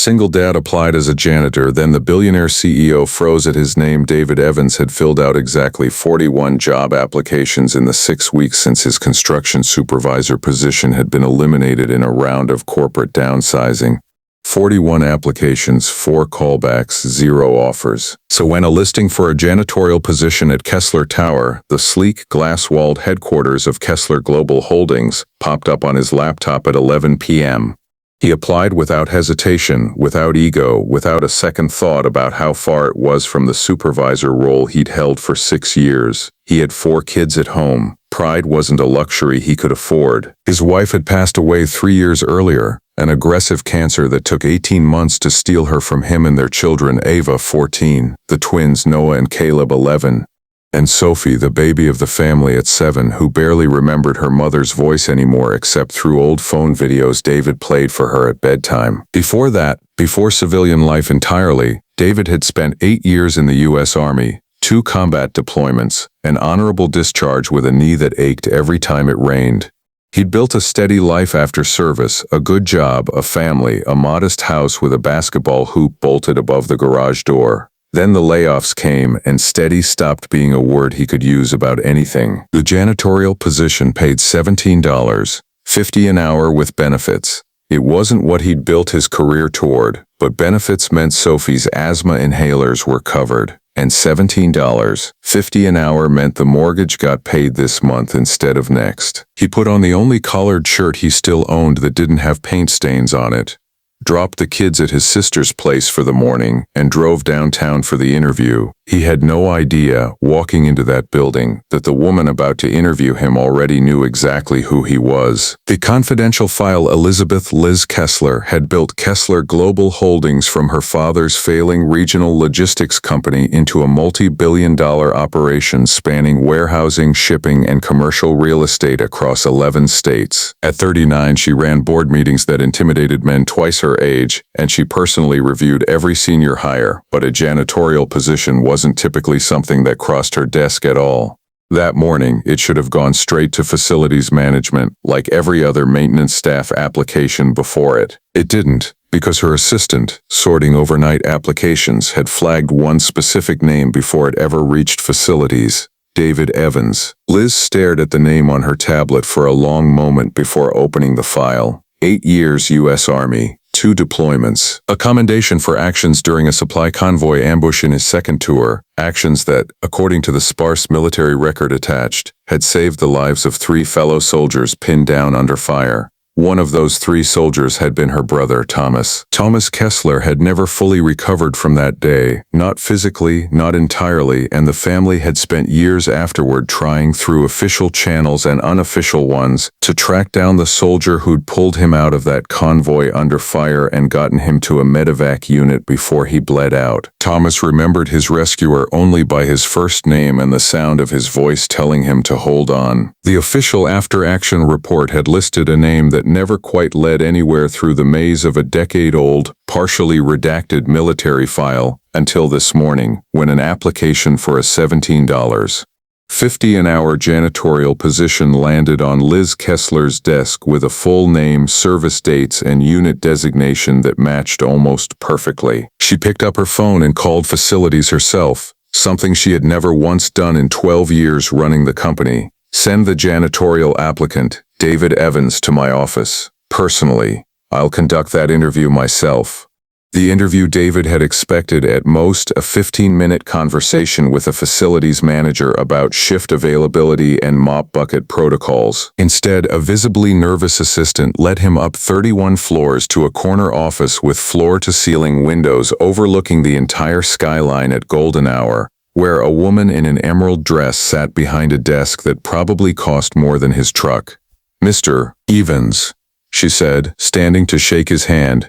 single dad applied as a janitor, then the billionaire CEO froze at his name. David Evans had filled out exactly 41 job applications in the 6 weeks since his construction supervisor position had been eliminated in a round of corporate downsizing. 41 applications, 4 callbacks, 0 offers. So when a listing for a janitorial position at Kessler Tower, the sleek, glass-walled headquarters of Kessler Global Holdings, popped up on his laptop at 11 p.m., he applied without hesitation, without ego, without a second thought about how far it was from the supervisor role he'd held for 6 years. He had 4 kids at home. Pride wasn't a luxury he could afford. His wife had passed away 3 years earlier, an aggressive cancer that took 18 months to steal her from him and their children, Ava, 14, the twins Noah and Caleb, 11, and Sophie, the baby of the family, at 7, who barely remembered her mother's voice anymore except through old phone videos David played for her at bedtime. Before that, before civilian life entirely, David had spent 8 years in the U.S. Army, 2 combat deployments, an honorable discharge with a knee that ached every time it rained. He'd built a steady life after service, a good job, a family, a modest house with a basketball hoop bolted above the garage door. Then the layoffs came, and steady stopped being a word he could use about anything. The janitorial position paid $17.50 an hour with benefits. It wasn't what he'd built his career toward, but benefits meant Sophie's asthma inhalers were covered, and $17.50 an hour meant the mortgage got paid this month instead of next. He put on the only collared shirt he still owned that didn't have paint stains on it, dropped the kids at his sister's place for the morning, and drove downtown for the interview. He had no idea, walking into that building, that the woman about to interview him already knew exactly who he was. The confidential file Elizabeth Liz Kessler had built Kessler Global Holdings from her father's failing regional logistics company into a multi-billion-dollar operation spanning warehousing, shipping, and commercial real estate across 11 states. At 39, she ran board meetings that intimidated men twice her age, and she personally reviewed every senior hire, but a janitorial position wasn't typically something that crossed her desk at all. That morning, it should have gone straight to facilities management, like every other maintenance staff application before it. It didn't, because her assistant, sorting overnight applications, had flagged one specific name before it ever reached facilities: David Evans. Liz stared at the name on her tablet for a long moment before opening the file. 8 years U.S. Army. 2 deployments, a commendation for actions during a supply convoy ambush in his second tour, actions that, according to the sparse military record attached, had saved the lives of 3 fellow soldiers pinned down under fire. One of those 3 soldiers had been her brother, Thomas. Thomas Kessler had never fully recovered from that day, not physically, not entirely, and the family had spent years afterward trying through official channels and unofficial ones to track down the soldier who'd pulled him out of that convoy under fire and gotten him to a medevac unit before he bled out. Thomas remembered his rescuer only by his first name and the sound of his voice telling him to hold on. The official after-action report had listed a name that never quite led anywhere through the maze of a decade-old, partially redacted military file until this morning, when an application for a $17.50 an hour janitorial position landed on Liz Kessler's desk with a full name, service dates, and unit designation that matched almost perfectly. She picked up her phone and called facilities herself, something she had never once done in 12 years running the company. Send the janitorial applicant, David Evans, to my office. Personally, I'll conduct that interview myself. The interview David had expected, at most a 15-minute conversation with a facilities manager about shift availability and mop bucket protocols. Instead, a visibly nervous assistant led him up 31 floors to a corner office with floor-to-ceiling windows overlooking the entire skyline at golden hour, where a woman in an emerald dress sat behind a desk that probably cost more than his truck. "Mr. Evans," she said, standing to shake his hand.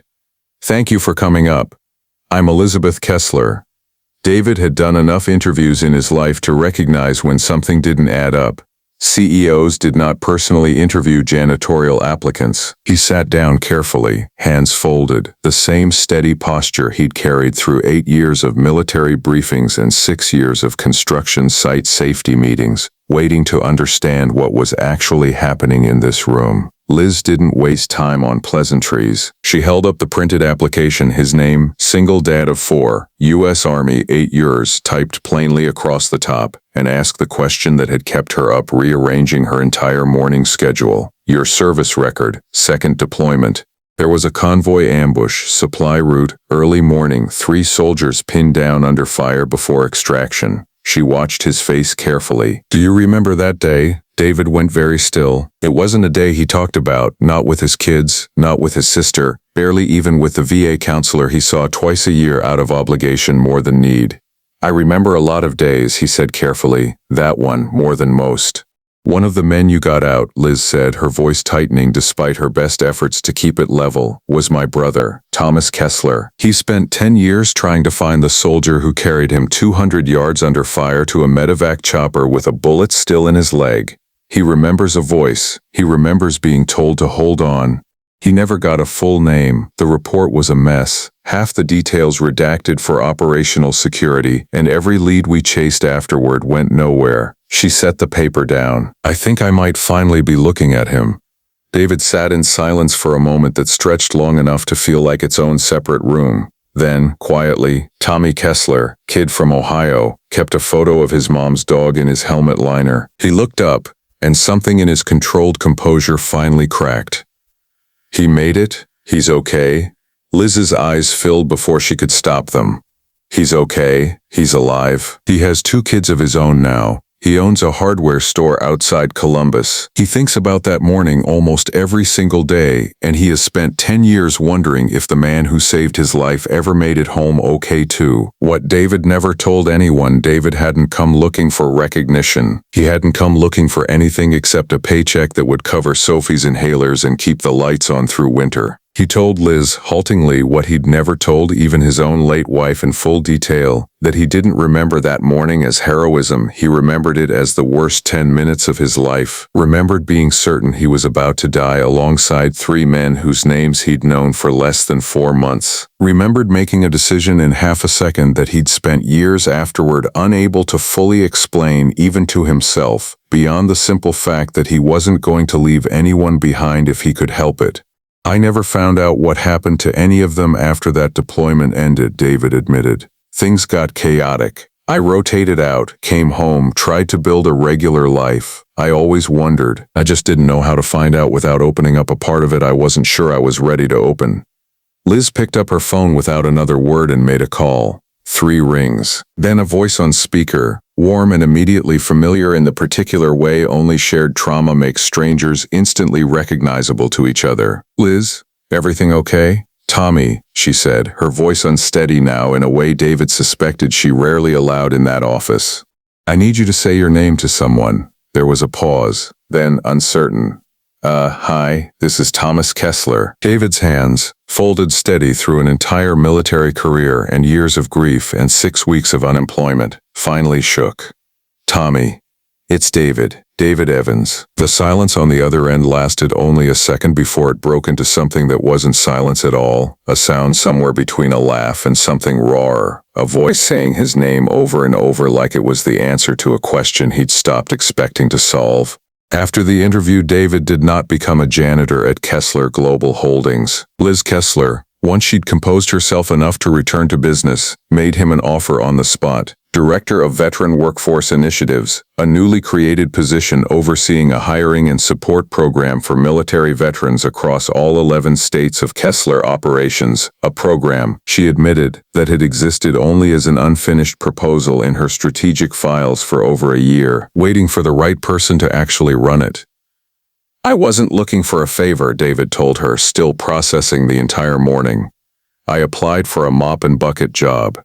"Thank you for coming up. I'm Elizabeth Kessler." David had done enough interviews in his life to recognize when something didn't add up. CEOs did not personally interview janitorial applicants. He sat down carefully, hands folded, the same steady posture he'd carried through 8 years of military briefings and 6 years of construction site safety meetings, waiting to understand what was actually happening in this room. Liz didn't waste time on pleasantries. She held up the printed application, his name, single dad of 4, U.S. Army, 8 years, typed plainly across the top, and asked the question that had kept her up, rearranging her entire morning schedule. Your service record, second deployment. There was a convoy ambush, supply route, early morning, 3 soldiers pinned down under fire before extraction. She watched his face carefully. Do you remember that day? David went very still. It wasn't a day he talked about, not with his kids, not with his sister, barely even with the VA counselor he saw twice a year out of obligation more than need. I remember a lot of days, he said carefully. That one, more than most. One of the men you got out, Liz said, her voice tightening despite her best efforts to keep it level, was my brother, Thomas Kessler. He spent 10 years trying to find the soldier who carried him 200 yards under fire to a medevac chopper with a bullet still in his leg. He remembers a voice. He remembers being told to hold on. He never got a full name. The report was a mess. Half the details redacted for operational security, and every lead we chased afterward went nowhere. She set the paper down. I think I might finally be looking at him. David sat in silence for a moment that stretched long enough to feel like its own separate room. Then, quietly, Tommy Kessler, kid from Ohio, kept a photo of his mom's dog in his helmet liner. He looked up, and something in his controlled composure finally cracked. He made it? He's okay? Liz's eyes filled before she could stop them. He's okay. He's alive. He has 2 kids of his own now. He owns a hardware store outside Columbus. He thinks about that morning almost every single day, and he has spent 10 years wondering if the man who saved his life ever made it home okay too. What David never told anyone, David hadn't come looking for recognition. He hadn't come looking for anything except a paycheck that would cover Sophie's inhalers and keep the lights on through winter. He told Liz, haltingly, what he'd never told even his own late wife in full detail, that he didn't remember that morning as heroism, he remembered it as the worst 10 minutes of his life, remembered being certain he was about to die alongside 3 men whose names he'd known for less than 4 months, remembered making a decision in half a second that he'd spent years afterward unable to fully explain even to himself, beyond the simple fact that he wasn't going to leave anyone behind if he could help it. I never found out what happened to any of them after that deployment ended, David admitted. Things got chaotic. I rotated out, came home, tried to build a regular life. I always wondered. I just didn't know how to find out without opening up a part of it I wasn't sure I was ready to open. Liz picked up her phone without another word and made a call. 3 rings. Then a voice on speaker, warm and immediately familiar in the particular way only shared trauma makes strangers instantly recognizable to each other. Liz, everything okay? Tommy, she said, her voice unsteady now in a way David suspected she rarely allowed in that office. I need you to say your name to someone. There was a pause, then uncertain. Hi, this is Thomas Kessler. David's hands, folded steady through an entire military career and years of grief and 6 weeks of unemployment, finally shook. Tommy. It's David. David Evans. The silence on the other end lasted only a second before it broke into something that wasn't silence at all, a sound somewhere between a laugh and something rawer, a voice saying his name over and over like it was the answer to a question he'd stopped expecting to solve. After the interview, David did not become a janitor at Kessler Global Holdings. Liz Kessler, once she'd composed herself enough to return to business, made him an offer on the spot. Director of Veteran Workforce Initiatives, a newly created position overseeing a hiring and support program for military veterans across all 11 states of Kessler operations, a program, she admitted, that had existed only as an unfinished proposal in her strategic files for over a year, waiting for the right person to actually run it. I wasn't looking for a favor, David told her, still processing the entire morning. I applied for a mop and bucket job.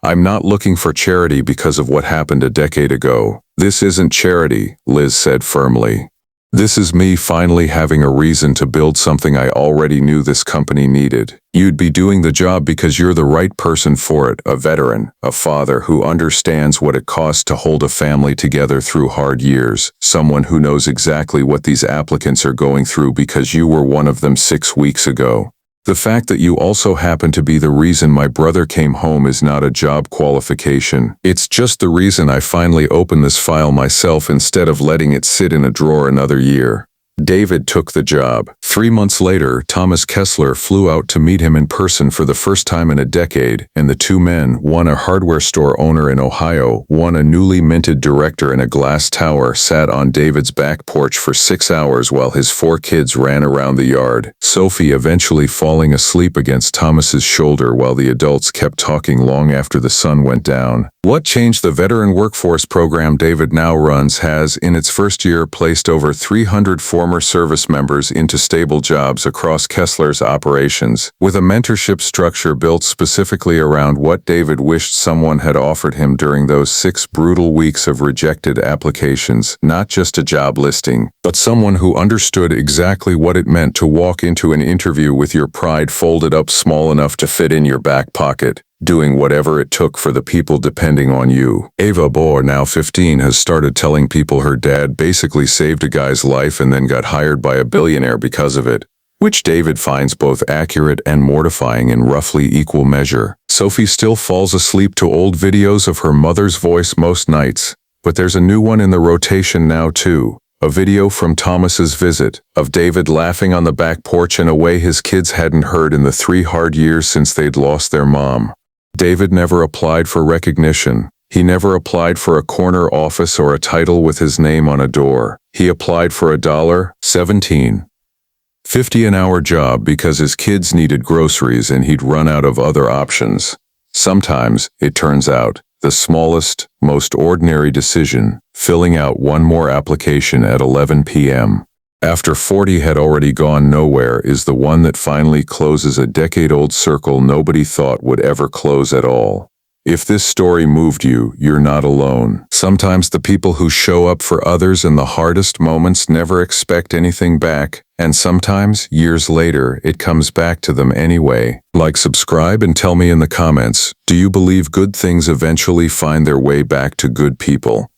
I'm not looking for charity because of what happened a decade ago. This isn't charity, Liz said firmly. This is me finally having a reason to build something I already knew this company needed. You'd be doing the job because you're the right person for it, a veteran, a father who understands what it costs to hold a family together through hard years, someone who knows exactly what these applicants are going through because you were one of them 6 weeks ago. The fact that you also happen to be the reason my brother came home is not a job qualification. It's just the reason I finally opened this file myself instead of letting it sit in a drawer another year. David took the job. 3 months later, Thomas Kessler flew out to meet him in person for the first time in a decade, and the two men, one a hardware store owner in Ohio, one a newly minted director in a glass tower, sat on David's back porch for 6 hours while his 4 kids ran around the yard, Sophie eventually falling asleep against Thomas's shoulder while the adults kept talking long after the sun went down. What changed? The veteran workforce program David now runs has, in its first year, placed over 300 former service members into stable jobs across Kessler's operations, with a mentorship structure built specifically around what David wished someone had offered him during those 6 brutal weeks of rejected applications. Not just a job listing, but someone who understood exactly what it meant to walk into an interview with your pride folded up small enough to fit in your back pocket, doing whatever it took for the people depending on you. Ava Bohr, now 15, has started telling people her dad basically saved a guy's life and then got hired by a billionaire because of it, which David finds both accurate and mortifying in roughly equal measure. Sophie still falls asleep to old videos of her mother's voice most nights, but there's a new one in the rotation now too. A video from Thomas's visit, of David laughing on the back porch in a way his kids hadn't heard in the 3 hard years since they'd lost their mom. David never applied for recognition. He never applied for a corner office or a title with his name on a door. He applied for $17.50 an hour job because his kids needed groceries and he'd run out of other options. Sometimes, it turns out, the smallest, most ordinary decision, filling out one more application at 11 p.m. after 40 had already gone nowhere, is the one that finally closes a decade-old circle nobody thought would ever close at all. If this story moved you, you're not alone. Sometimes the people who show up for others in the hardest moments never expect anything back, and sometimes, years later, it comes back to them anyway. Like, subscribe, and tell me in the comments, do you believe good things eventually find their way back to good people?